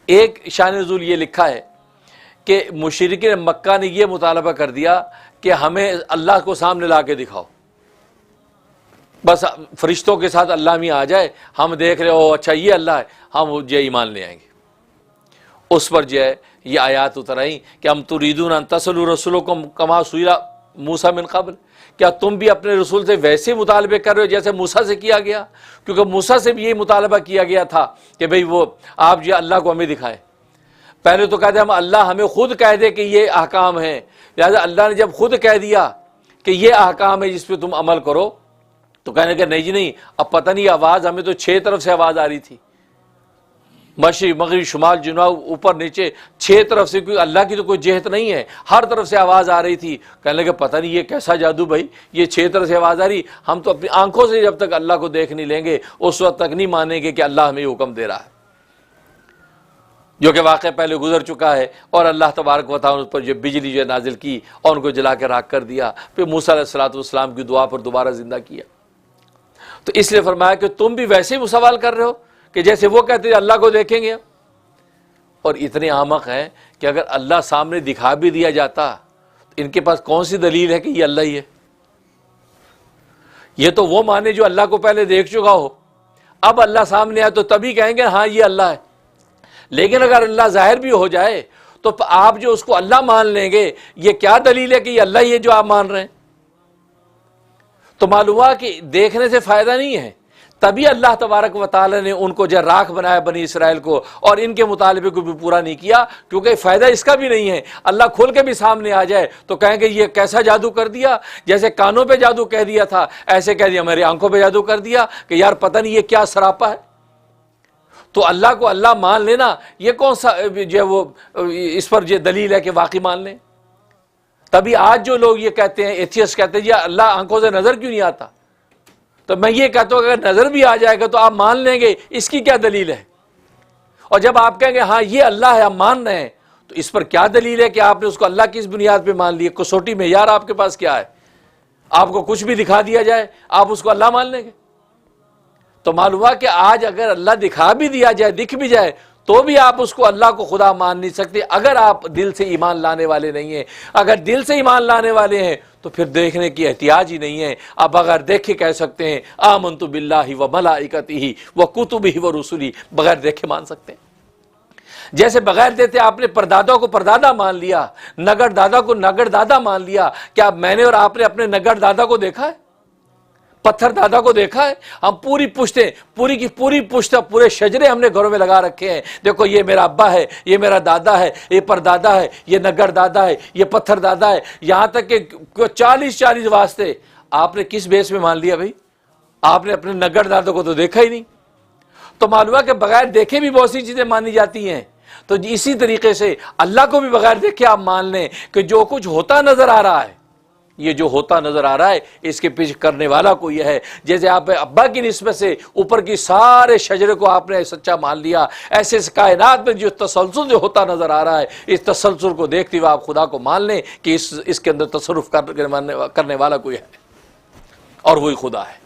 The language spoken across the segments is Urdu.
ایک شان نزول یہ لکھا ہے کہ مشرکین مکہ نے یہ مطالبہ کر دیا کہ ہمیں اللہ کو سامنے لا کے دکھاؤ، بس فرشتوں کے ساتھ اللہ میں آ جائے، ہم دیکھ رہے ہو اچھا یہ اللہ ہے، ہم جو ایمان لے آئیں گے۔ اس پر جو ہے یہ آیات اتر آئیں کہ ہم تریدون ان تصلوا رسولکم کما سئل موسیٰ من قبل، کیا تم بھی اپنے رسول سے ویسے مطالبے کر رہے ہو جیسے موسیٰ سے کیا گیا؟ کیونکہ موسیٰ سے بھی یہی مطالبہ کیا گیا تھا کہ بھئی وہ آپ جو اللہ کو ہمیں دکھائیں۔ پہلے تو کہتے ہم اللہ ہمیں خود کہہ دے کہ یہ احکام ہیں، لہذا اللہ نے جب خود کہہ دیا کہ یہ احکام ہے جس پہ تم عمل کرو تو کہنے کہ نہیں جی نہیں، اب پتہ نہیں آواز ہمیں تو 6 طرف سے آواز آ رہی تھی، مشرق مغرب شمال جنوب اوپر نیچے 6 طرف سے، کوئی اللہ کی تو کوئی جہت نہیں ہے، ہر طرف سے آواز آ رہی تھی۔ کہنے لگے پتہ نہیں یہ کیسا جادو بھائی، یہ 6 طرف سے آواز آ رہی، ہم تو اپنی آنکھوں سے جب تک اللہ کو دیکھ نہیں لیں گے اس وقت تک نہیں مانیں گے کہ اللہ ہمیں یہ حکم دے رہا ہے، جو کہ واقعہ پہلے گزر چکا ہے۔ اور اللہ تبارک و تعالیٰ نے اس پر جو بجلی جو نازل کی اور ان کو جلا کے راکھ کر دیا، پھر موسیٰ علیہ السلام کی دعا پر دوبارہ زندہ کیا۔ تو اس لیے فرمایا کہ تم بھی ویسے ہی سوال کر رہے ہو کہ جیسے وہ کہتے ہیں اللہ کو دیکھیں گے، اور اتنے احمق ہیں کہ اگر اللہ سامنے دکھا بھی دیا جاتا تو ان کے پاس کون سی دلیل ہے کہ یہ اللہ ہی ہے؟ یہ تو وہ مانے جو اللہ کو پہلے دیکھ چکا ہو، اب اللہ سامنے آئے تو تبھی کہیں گے ہاں یہ اللہ ہے۔ لیکن اگر اللہ ظاہر بھی ہو جائے تو آپ جو اس کو اللہ مان لیں گے، یہ کیا دلیل ہے کہ یہ اللہ ہی ہے جو آپ مان رہے ہیں؟ تو معلوم ہوا کہ دیکھنے سے فائدہ نہیں ہے، تبھی اللہ تبارک و تعالی نے ان کو راکھ بنایا بنی اسرائیل کو، اور ان کے مطالبے کو بھی پورا نہیں کیا، کیونکہ فائدہ اس کا بھی نہیں ہے۔ اللہ کھول کے بھی سامنے آ جائے تو کہیں گے یہ کیسا جادو کر دیا، جیسے کانوں پہ جادو کہہ دیا تھا ایسے کہہ دیا ہماری آنکھوں پہ جادو کر دیا کہ یار پتہ نہیں یہ کیا سراپا ہے۔ تو اللہ کو اللہ مان لینا یہ کون سا جو وہ اس پر جو دلیل ہے کہ واقعی مان لیں؟ تبھی آج جو لوگ یہ کہتے ہیں ایتھیسٹ کہتے ہیں یہ اللہ آنکھوں سے نظر کیوں نہیں آتا، تو میں یہ کہتا ہوں کہ اگر نظر بھی آ جائے گا تو آپ مان لیں گے، اس کی کیا دلیل ہے؟ اور جب آپ کہیں گے ہاں یہ اللہ ہے ہم مان رہے ہیں، تو اس پر کیا دلیل ہے کہ آپ نے اس کو اللہ کی اس بنیاد پہ مان لی؟ کسوٹی معیار آپ کے پاس کیا ہے؟ آپ کو کچھ بھی دکھا دیا جائے آپ اس کو اللہ مان لیں گے؟ تو معلوم ہوا کہ آج اگر اللہ دکھا بھی دیا جائے، دکھ بھی جائے، تو بھی آپ اس کو اللہ کو خدا مان نہیں سکتے اگر آپ دل سے ایمان لانے والے نہیں ہیں۔ اگر دل سے ایمان لانے والے ہیں تو پھر دیکھنے کی احتیاج ہی نہیں ہے، آپ بغیر دیکھے کہہ سکتے ہیں آمنت باللہ و ملائکتہ و کتبہ و رسلہ، بغیر دیکھے مان سکتے ہیں۔ جیسے بغیر دیتے آپ نے پردادا کو پردادا مان لیا، نگر دادا کو نگر دادا مان لیا، کیا میں نے اور آپ نے اپنے نگر دادا کو دیکھا ہے؟ پتھر دادا کو دیکھا ہے؟ ہم پوری پشتیں پوری کی پوری پشت پورے شجرے ہم نے گھروں میں لگا رکھے ہیں، دیکھو یہ میرا ابا ہے، یہ میرا دادا ہے، یہ پردادا ہے، یہ نگر دادا ہے، یہ پتھر دادا ہے، یہاں تک کہ 40 واسطے آپ نے کس بیس میں مان لیا بھائی؟ آپ نے اپنے نگر دادا کو تو دیکھا ہی نہیں۔ تو معلوم ہے کہ بغیر دیکھے بھی بہت سی چیزیں مانی جاتی ہیں۔ تو اسی طریقے سے اللہ کو بھی بغیر دیکھے آپ مان لیں کہ جو کچھ ہوتا نظر آ رہا ہے، یہ جو ہوتا نظر آ رہا ہے اس کے پیچھے کرنے والا کوئی ہے۔ جیسے آپ ابا کی نسبت سے اوپر کی سارے شجرے کو آپ نے سچا مان لیا، ایسے اس کائنات میں جو تسلسل جو ہوتا نظر آ رہا ہے، اس تسلسل کو دیکھتے ہوئے آپ خدا کو مان لیں کہ اس کے اندر تصرف کرنے والا کوئی ہے، اور وہی خدا ہے۔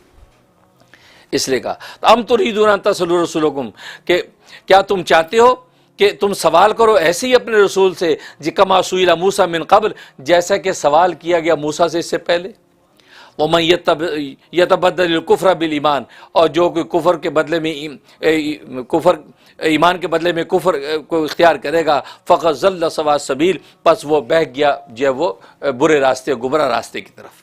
اس لیے کہا ام تریدون ان تصلوا رسولکم، کہ کیا تم چاہتے ہو کہ تم سوال کرو ایسے ہی اپنے رسول سے، کما سئل موسیٰ من قبل، جیسا کہ سوال کیا گیا موسیٰ سے اس سے پہلے۔ ومن یتبدل الکفر بالایمان، اور جو کوئی کفر کے بدلے میں ایمان کے بدلے میں کفر کو اختیار کرے گا، فقد ضل سواء السبیل، پس وہ بہہ گیا جو وہ برے راستے گمراہ راستے کی طرف۔